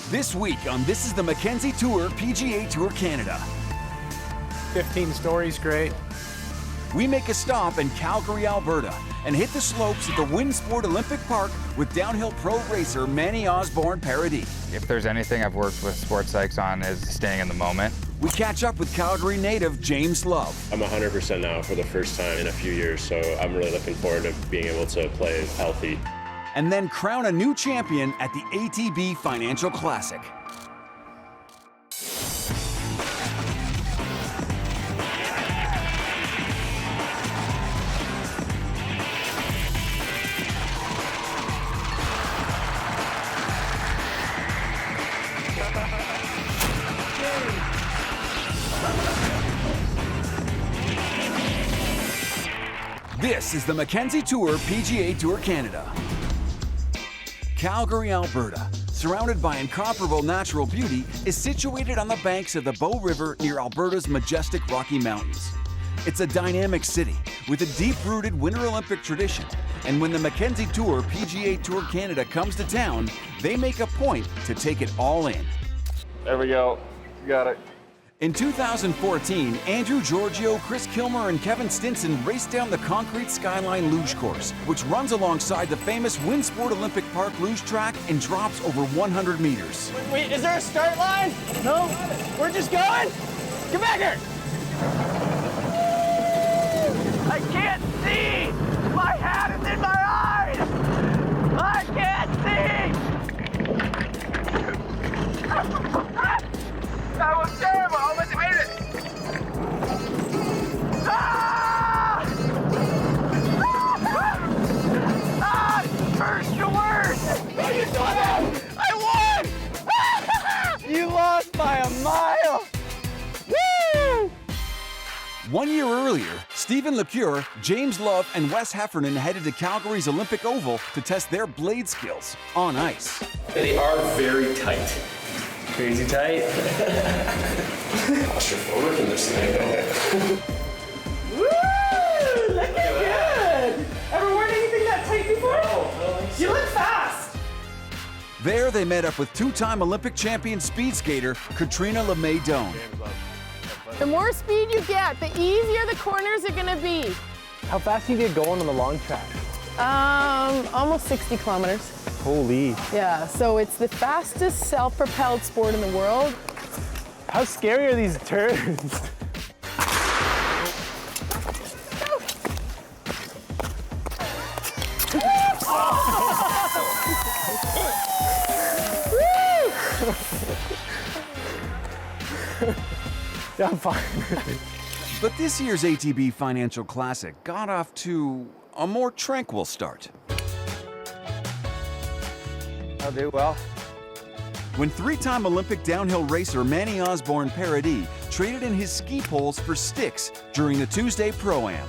This week on This is the Mackenzie Tour PGA Tour Canada. 15 stories, great. We make a stop in Calgary, Alberta, and hit the slopes at the Winsport Olympic Park with downhill pro racer Manny Osborne Paradis. If there's anything I've worked with sports psychs on is staying in the moment. We catch up with Calgary native James Love. I'm 100% now for the first time in a few years, so I'm really looking forward to being able to play healthy. And then crown a new champion at the ATB Financial Classic. This is the Mackenzie Tour PGA Tour Canada. Calgary, Alberta, surrounded by incomparable natural beauty, is situated on the banks of the Bow River near Alberta's majestic Rocky Mountains. It's a dynamic city with a deep-rooted Winter Olympic tradition, and when the Mackenzie Tour PGA Tour Canada comes to town, they make a point to take it all in. There we go. You got it. In 2014, Andrew Giorgio, Chris Kilmer, and Kevin Stinson raced down the Concrete Skyline Luge Course, which runs alongside the famous Winsport Olympic Park luge track and drops over 100 meters. Wait, is there a start line? No, we're just going? Get back here! I can't see! My hat is in my eyes! I can't see! That was terrible! I almost made it! Ah! Ah! First to worst! You saw it! I won! You lost by a mile! Woo! 1 year earlier, Stephen LeCure, James Love, and Wes Heffernan headed to Calgary's Olympic Oval to test their blade skills on ice. They are very tight. Crazy tight. Claustrophobic in this thing. Woo! Looking good! Ever worn anything that tight before? No. You look fast! There, they met up with two-time Olympic champion speed skater Katrina LeMay Doan. The more speed you get, the easier the corners are gonna be. How fast do you get going on the long track? Almost 60 kilometers. Holy. Yeah, so it's the fastest self-propelled sport in the world. How scary are these turns? Yeah, I'm fine. But this year's ATB Financial Classic got off to a more tranquil start. I'll do well. When three-time Olympic downhill racer Manny Osborne Paradis traded in his ski poles for sticks during the Tuesday Pro-Am.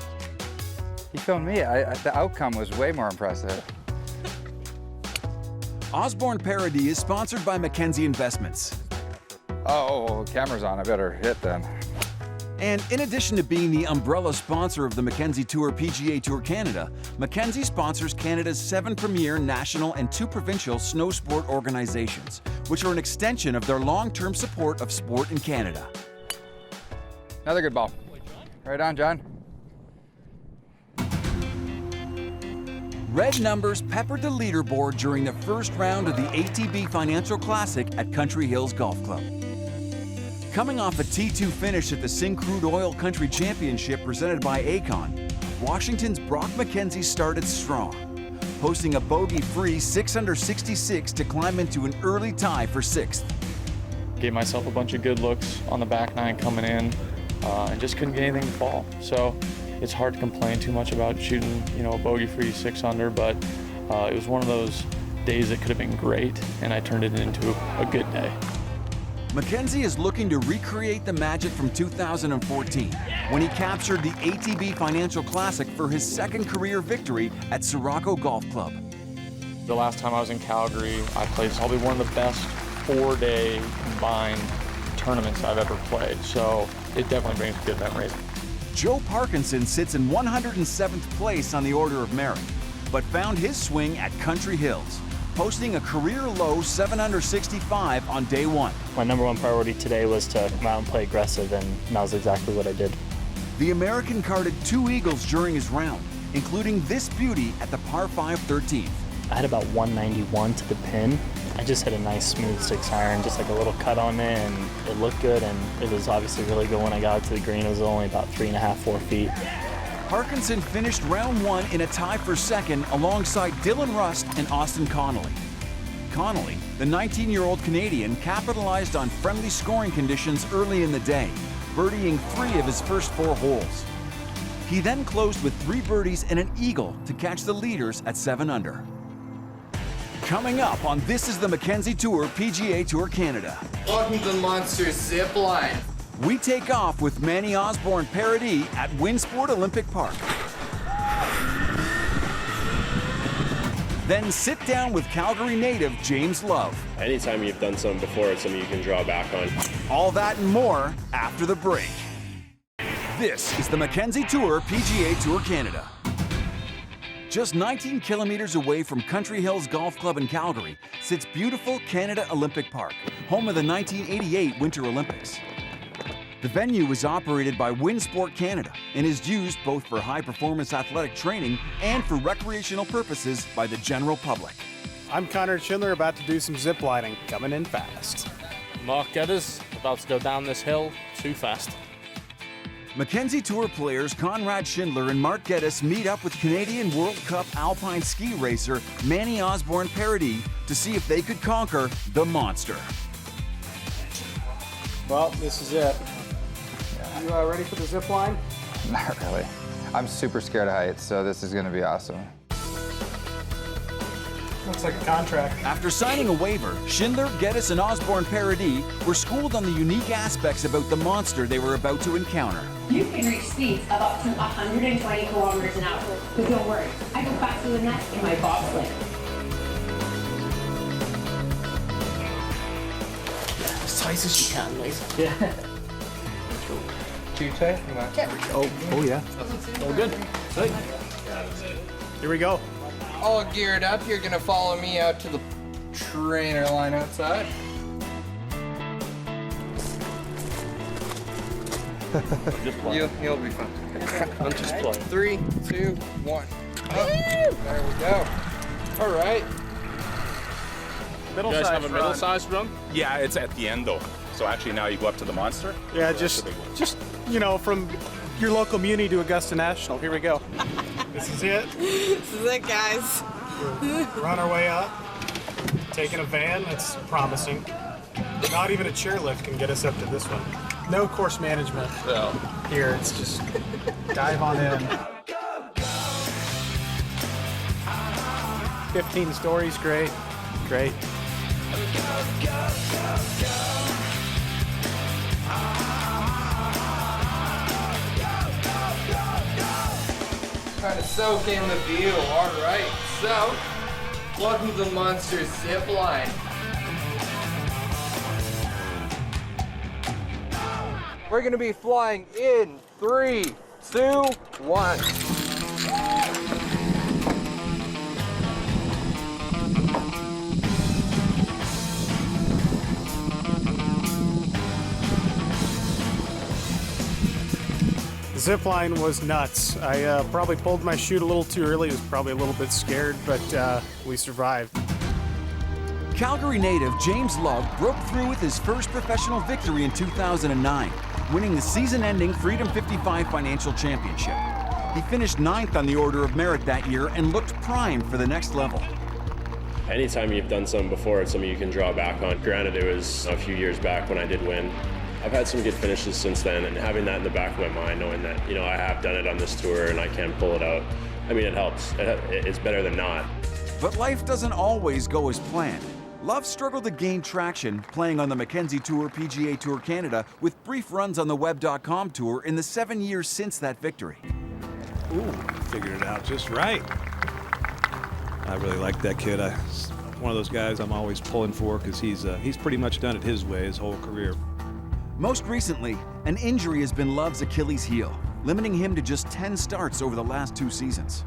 You told me the outcome was way more impressive. Osborne Paradis is sponsored by Mackenzie Investments. Oh, camera's on. I better hit then. And in addition to being the umbrella sponsor of the Mackenzie Tour PGA Tour Canada, Mackenzie sponsors Canada's 7 premier national and 2 provincial snow sport organizations, which are an extension of their long-term support of sport in Canada. Another good ball. Right on, John. Red numbers peppered the leaderboard during the first round of the ATB Financial Classic at Country Hills Golf Club. Coming off a T2 finish at the Syncrude Oil Country Championship presented by Acon, Washington's Brock Mackenzie started strong, posting a bogey-free 6 under 66 to climb into an early tie for 6th. Gave myself a bunch of good looks on the back nine coming in, and just couldn't get anything to fall. So it's hard to complain too much about shooting, a bogey-free 6 under, but it was one of those days that could have been great, and I turned it into a good day. Mackenzie is looking to recreate the magic from 2014 when he captured the ATB Financial Classic for his second career victory at Sirocco Golf Club. The last time I was in Calgary, I played probably one of the best 4-day combined tournaments I've ever played, so it definitely brings good memories. Joe Parkinson sits in 107th place on the order of merit, but found his swing at Country Hills, posting a career-low 7 under 65 on day one. My number one priority today was to come out and play aggressive, and that was exactly what I did. The American carded 2 eagles during his round, including this beauty at the par 5 13th. I had about 191 to the pin. I just hit a nice smooth 6 iron, just like a little cut on it, and it looked good, and it was obviously really good when I got to the green. It was only about 3.5, 4 feet. Parkinson finished round 1 in a tie for second alongside Dylan Rust and Austin Connolly. Connolly, the 19-year-old Canadian, capitalized on friendly scoring conditions early in the day, birdieing 3 of his first 4 holes. He then closed with 3 birdies and an eagle to catch the leaders at 7 under. Coming up on This is the Mackenzie Tour PGA Tour Canada. Welcome to the Monster Zipline. We take off with Manny Osborne Paradis at Winsport Olympic Park. Then sit down with Calgary native James Love. Anytime you've done something before, it's something you can draw back on. All that and more after the break. This is the Mackenzie Tour PGA Tour Canada. Just 19 kilometers away from Country Hills Golf Club in Calgary sits beautiful Canada Olympic Park, home of the 1988 Winter Olympics. The venue is operated by Winsport Canada and is used both for high-performance athletic training and for recreational purposes by the general public. I'm Connor Schindler, about to do some zip lining, coming in fast. Mark Geddes, about to go down this hill too fast. Mackenzie Tour players Conrad Schindler and Mark Geddes meet up with Canadian World Cup alpine ski racer Manny Osborne Paradis to see if they could conquer the monster. Well, this is it. You ready for the zip line? Not really. I'm super scared of heights, so this is going to be awesome. Looks like a contract. After signing a waiver, Schindler, Geddes, and Osborne Paradis were schooled on the unique aspects about the monster they were about to encounter. You can reach speeds of up to 120 kilometers an hour. But don't worry, I go faster than that in my bobsled. As tight as you can, mate. Yeah. Too tight? Oh yeah. All good. Sweet. Here we go. All geared up, you're gonna follow me out to the trainer line outside. You'll be fine. I'm just playing. 3, 2, 1. Oh, there we go. All right. You guys have a middle-sized run? Yeah, it's at the end though. So actually now you go up to the monster. Yeah, just you know, from your local muni to Augusta National. Here we go. This is it. This is it, guys. We're on our way up. Taking a van, that's promising. Not even a chairlift can get us up to this one. No course management here. It's just dive on in. 15 stories, great. Great. Trying to soak in the view. All right. So, welcome to the Monster Zip Line. We're going to be flying in 3, 2, 1. The zip line was nuts. I probably pulled my chute a little too early. I was probably a little bit scared, but we survived. Calgary native James Love broke through with his first professional victory in 2009, winning the season-ending Freedom 55 Financial Championship. He finished 9th on the Order of Merit that year and looked primed for the next level. Anytime you've done something before, it's something you can draw back on. Granted, it was a few years back when I did win. I've had some good finishes since then, and having that in the back of my mind, knowing that, you know, I have done it on this tour and I can pull it out, I mean, it helps. It's better than not. But life doesn't always go as planned. Love struggled to gain traction playing on the Mackenzie Tour PGA Tour Canada with brief runs on the Web.com Tour in the 7 years since that victory. Ooh, figured it out just right. I really like that kid. One of those guys I'm always pulling for because he's pretty much done it his way his whole career. Most recently, an injury has been Love's Achilles heel, limiting him to just 10 starts over the last 2 seasons.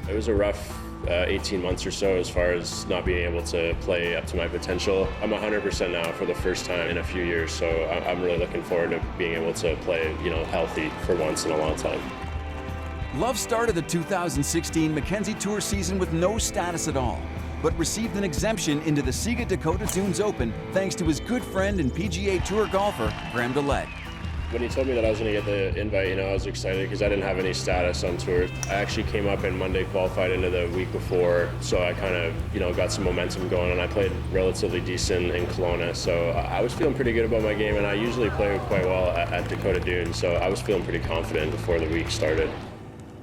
It was a rough 18 months or so as far as not being able to play up to my potential. I'm 100% now for the first time in a few years, so I'm really looking forward to being able to play, healthy for once in a long time. Love started the 2016 Mackenzie Tour season with no status at all, but received an exemption into the Siga Dakota Dunes Open thanks to his good friend and PGA Tour golfer, Graham DeLette. When he told me that I was going to get the invite, I was excited because I didn't have any status on tour. I actually came up and Monday qualified into the week before, so I kind of, got some momentum going, and I played relatively decent in Kelowna, so I was feeling pretty good about my game, and I usually play quite well at Dakota Dunes, so I was feeling pretty confident before the week started.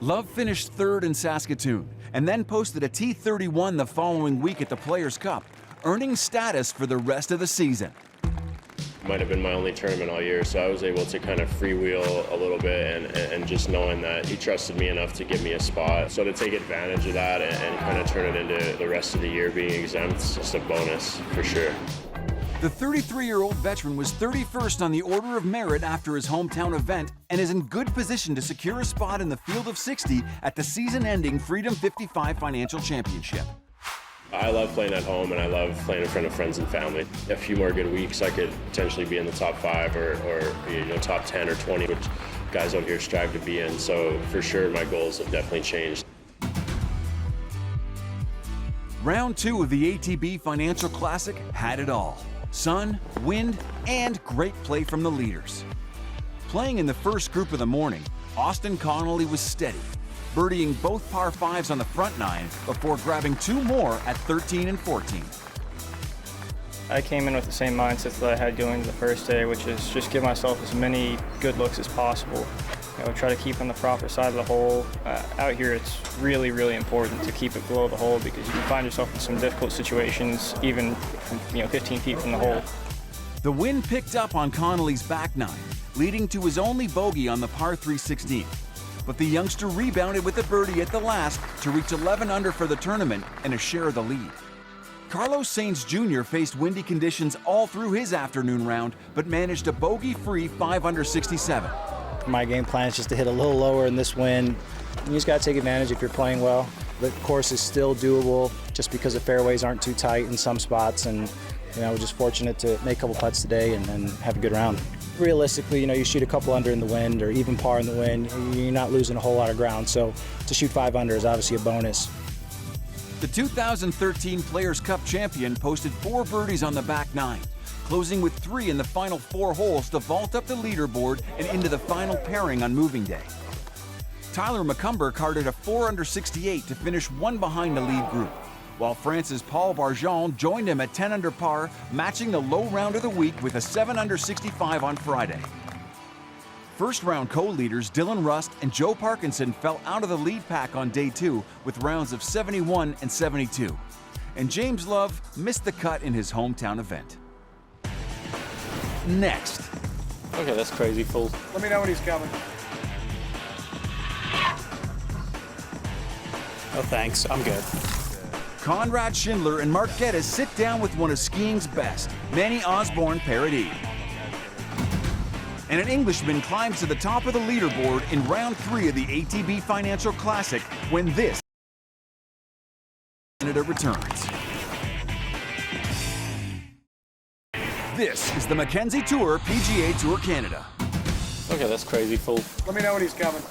Love finished third in Saskatoon and then posted a T31 the following week at the Players' Cup, earning status for the rest of the season. Might have been my only tournament all year, so I was able to kind of freewheel a little bit and just knowing that he trusted me enough to give me a spot. So to take advantage of that and kind of turn it into the rest of the year being exempt is just a bonus for sure. The 33-year-old veteran was 31st on the order of merit after his hometown event and is in good position to secure a spot in the field of 60 at the season-ending Freedom 55 Financial Championship. I love playing at home, and I love playing in front of friends and family. A few more good weeks, I could potentially be in the top 5 or top 10 or 20, which guys out here strive to be in. So for sure, my goals have definitely changed. Round 2 of the ATB Financial Classic had it all. Sun, wind, and great play from the leaders. Playing in the first group of the morning, Austin Connolly was steady, birdieing both par 5s on the front 9 before grabbing 2 more at 13 and 14. I came in with the same mindset that I had going into the first day, which is just give myself as many good looks as possible. Try to keep on the proper side of the hole. Out here, it's really, really important to keep it below the hole because you can find yourself in some difficult situations, even from 15 feet from the hole. The wind picked up on Connolly's back 9, leading to his only bogey on the par 3 16. But the youngster rebounded with a birdie at the last to reach 11 under for the tournament and a share of the lead. Carlos Sainz Jr. faced windy conditions all through his afternoon round, but managed a bogey-free 5 under 67. My game plan is just to hit a little lower in this wind. You just got to take advantage if you're playing well. The course is still doable just because the fairways aren't too tight in some spots, and we're just fortunate to make a couple putts today and have a good round. Realistically, you shoot a couple under in the wind or even par in the wind, you're not losing a whole lot of ground. So to shoot 5 under is obviously a bonus. The 2013 Players' Cup champion posted 4 birdies on the back 9, closing with 3 in the final 4 holes to vault up the leaderboard and into the final pairing on moving day. Tyler McCumber carded a 4 under 68 to finish 1 behind the lead group, while France's Paul Barjon joined him at 10 under par, matching the low round of the week with a 7 under 65 on Friday. First round co-leaders Dylan Rust and Joe Parkinson fell out of the lead pack on day 2 with rounds of 71 and 72. And James Love missed the cut in his hometown event. Next. Okay, that's crazy, fool. Let me know when he's coming. Oh, thanks. I'm good. Conrad Schindler and Mark Geddes sit down with one of skiing's best, Manny Osborne Paradis. And an Englishman climbs to the top of the leaderboard in round 3 of the ATB Financial Classic when this Canada returns. This is the Mackenzie Tour PGA Tour Canada. Okay, that's crazy, fool. Let me know when he's coming.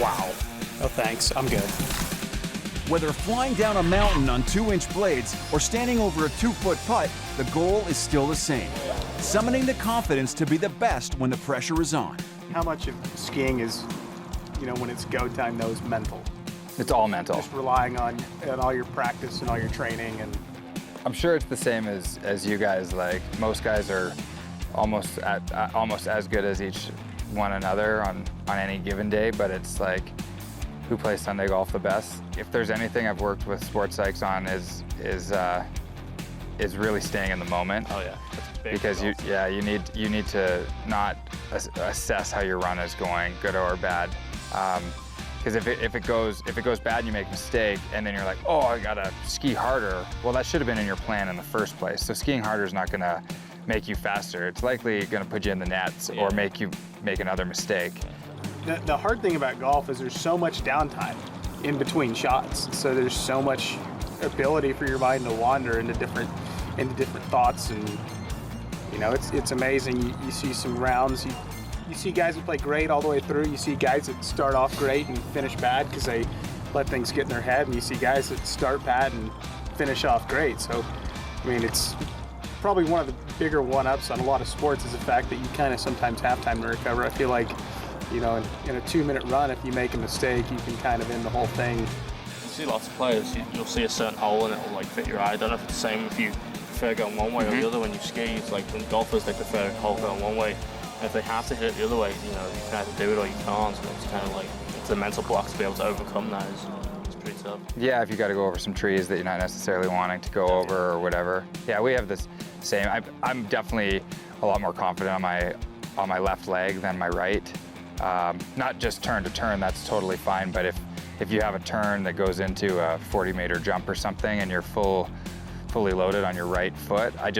Wow. Oh, thanks. I'm good. Whether flying down a mountain on 2-inch blades or standing over a 2-foot putt, the goal is still the same. Summoning the confidence to be the best when the pressure is on. How much of skiing is, when it's go time, though, is mental? It's all mental. Just relying on all your practice and all your training. And I'm sure it's the same as you guys. Like, most guys are almost as good as each one another on any given day, but it's like, who plays Sunday golf the best? If there's anything I've worked with sports psychs on is really staying in the moment. Oh yeah, that's big. Because you need to not assess how your run is going, good or bad. Because if it goes bad and you make a mistake, and then you're like, oh, I gotta ski harder. Well, that should have been in your plan in the first place. So skiing harder is not gonna make you faster. It's likely going to put you in the nets or make you make another mistake. The hard thing about golf is there's so much downtime in between shots. So there's so much ability for your mind to wander into different thoughts, and it's amazing. You see some rounds. You see guys who play great all the way through. You see guys that start off great and finish bad because they let things get in their head, and you see guys that start bad and finish off great. So, I mean, it's probably one of the bigger one-ups on a lot of sports is the fact that you kind of sometimes have time to recover. I feel like, in a 2-minute run, if you make a mistake, you can kind of end the whole thing. You see lots of players, you'll see a certain hole and it'll like fit your eye. I don't know if it's the same if you prefer going one way or the other when you ski. It's like when golfers, they prefer a hole going one way. And if they have to hit it the other way, you can either do it or you can't. So it's kind of like, it's a mental block to be able to overcome that. It's pretty tough. Yeah, if you got to go over some trees that you're not necessarily wanting to go over or whatever. Yeah, we have this same. I'm definitely a lot more confident on my left leg than my right. Not just turn to turn, that's totally fine. But if you have a turn that goes into a 40-meter jump or something and you're fully loaded on your right foot, I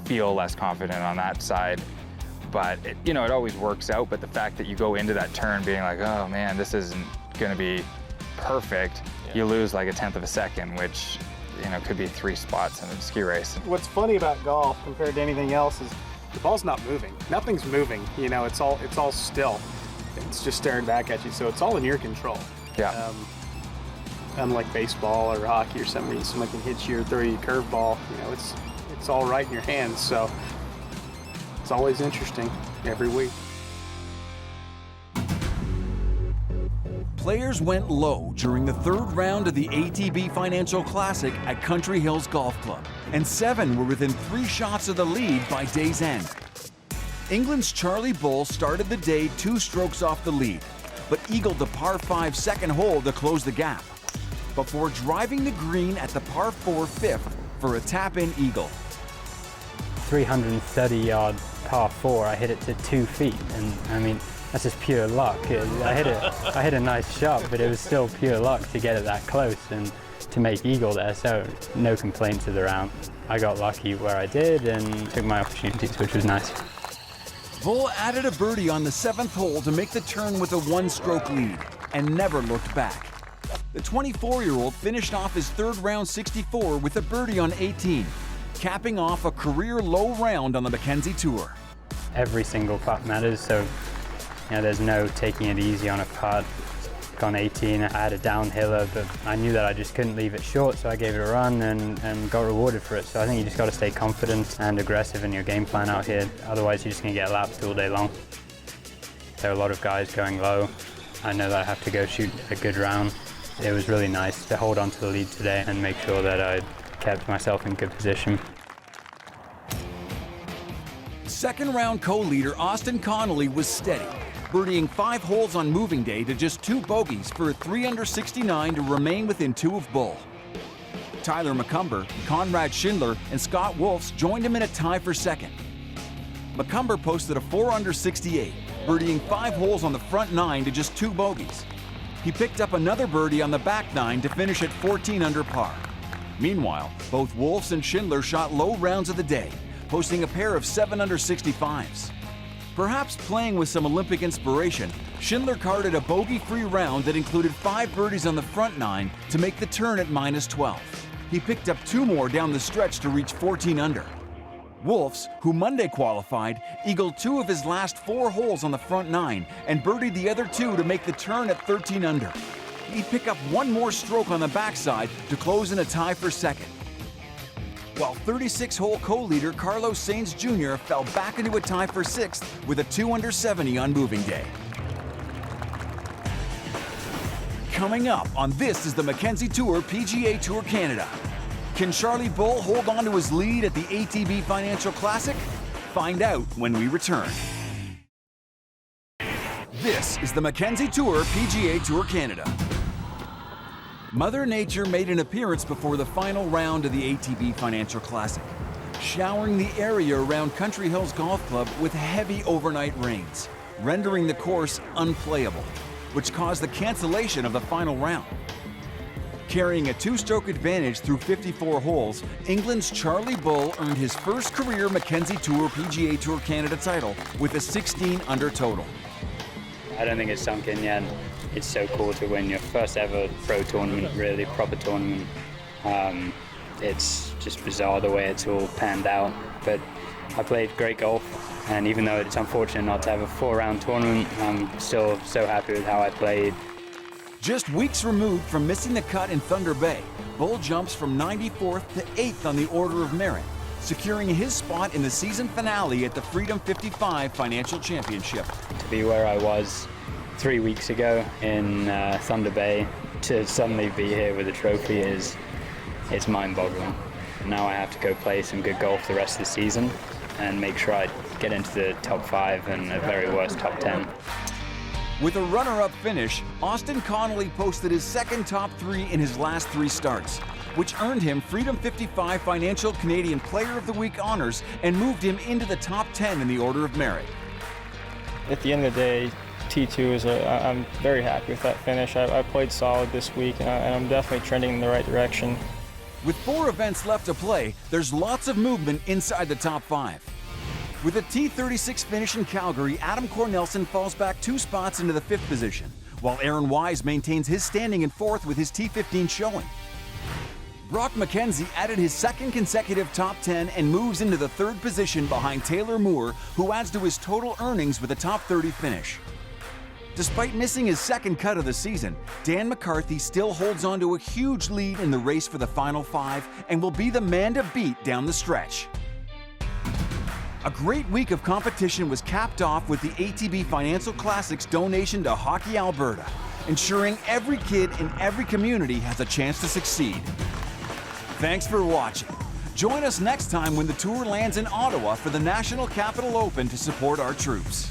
feel less confident on that side. But it always works out. But the fact that you go into that turn being like, oh man, this isn't going to be perfect, you lose like 1/10 of a second, which could be 3 spots in a ski race. What's funny about golf compared to anything else is the ball's not moving. Nothing's moving. It's all still. It's just staring back at you. So it's all in your control. Yeah. Unlike baseball or hockey or something, someone can hit you or throw you a curveball. It's all right in your hands. So it's always interesting every week. Players went low during the 3rd round of the ATB Financial Classic at Country Hills Golf Club, and 7 were within 3 shots of the lead by day's end. England's Charlie Bull started the day 2 strokes off the lead, but eagled the par 5 second hole to close the gap, before driving the green at the par 4 5th for a tap-in eagle. 330-yard par 4, I hit it to 2 feet, and I mean, that's just pure luck. I hit a nice shot, but it was still pure luck to get it that close and to make eagle there, so no complaints of the round. I got lucky where I did and took my opportunities, which was nice. Bull added a birdie on the 7th hole to make the turn with a 1-stroke lead and never looked back. The 24-year-old finished off his 3rd round 64 with a birdie on 18, capping off a career low round on the Mackenzie Tour. Every single putt matters, so there's no taking it easy on a putt. On 18, I had a downhiller, but I knew that I just couldn't leave it short, so I gave it a run and got rewarded for it. So I think you just got to stay confident and aggressive in your game plan out here. Otherwise, you're just going to get lapped all day long. There are a lot of guys going low. I know that I have to go shoot a good round. It was really nice to hold on to the lead today and make sure that I kept myself in good position. 2nd round co-leader Austin Connolly was steady, birdieing 5 holes on moving day to just 2 bogeys for a 3 under 69 to remain within 2 of Bull. Tyler McCumber, Conrad Schindler, and Scott Wolfs joined him in a tie for 2nd. McCumber posted a 4 under 68, birdieing 5 holes on the front 9 to just 2 bogeys. He picked up another birdie on the back 9 to finish at 14 under par. Meanwhile, both Wolfs and Schindler shot low rounds of the day, posting a pair of 7 under 65s. Perhaps playing with some Olympic inspiration, Schindler carded a bogey-free round that included 5 birdies on the front 9 to make the turn at -12. He picked up 2 more down the stretch to reach 14 under. Wolfs, who Monday qualified, eagled 2 of his last 4 holes on the front 9 and birdied the other 2 to make the turn at 13 under. He'd pick up 1 more stroke on the backside to close in a tie for 2nd. While 36-hole co-leader Carlos Sainz Jr. fell back into a tie for 6th with a 2 under 70 on moving day. Coming up on This is the Mackenzie Tour PGA Tour Canada. Can Charlie Bull hold on to his lead at the ATB Financial Classic? Find out when we return. This is the Mackenzie Tour PGA Tour Canada. Mother Nature made an appearance before the final round of the ATB Financial Classic, showering the area around Country Hills Golf Club with heavy overnight rains, rendering the course unplayable, which caused the cancellation of the final round. Carrying a 2-stroke advantage through 54 holes, England's Charlie Bull earned his first career Mackenzie Tour PGA Tour Canada title with a 16-under total. I don't think it's sunk in yet. It's so cool to win your first ever pro tournament, really proper tournament. It's just bizarre the way it's all panned out, but I played great golf, and even though it's unfortunate not to have a 4-round tournament, I'm still so happy with how I played. Just weeks removed from missing the cut in Thunder Bay, Bull jumps from 94th to 8th on the order of merit, securing his spot in the season finale at the Freedom 55 Financial Championship. To be where I was 3 weeks ago in Thunder Bay, to suddenly be here with a trophy it's mind-boggling. Now I have to go play some good golf the rest of the season and make sure I get into the top 5 and at very worst top 10. With a runner-up finish, Austin Connolly posted his second top 3 in his last 3 starts, which earned him Freedom 55 Financial Canadian Player of the Week honors and moved him into the top 10 in the order of merit. At the end of the day, T2 I'm very happy with that finish. I played solid this week, and I'm definitely trending in the right direction. With 4 events left to play, there's lots of movement inside the top 5. With a T36 finish in Calgary, Adam Cornelsen falls back 2 spots into the 5th position, while Aaron Wise maintains his standing in 4th with his T15 showing. Brock Mackenzie added his 2nd consecutive top 10 and moves into the 3rd position behind Taylor Moore, who adds to his total earnings with a top 30 finish. Despite missing his 2nd cut of the season, Dan McCarthy still holds on to a huge lead in the race for the final 5 and will be the man to beat down the stretch. A great week of competition was capped off with the ATB Financial Classic's donation to Hockey Alberta, ensuring every kid in every community has a chance to succeed. Thanks for watching. Join us next time when the tour lands in Ottawa for the National Capital Open to support our troops.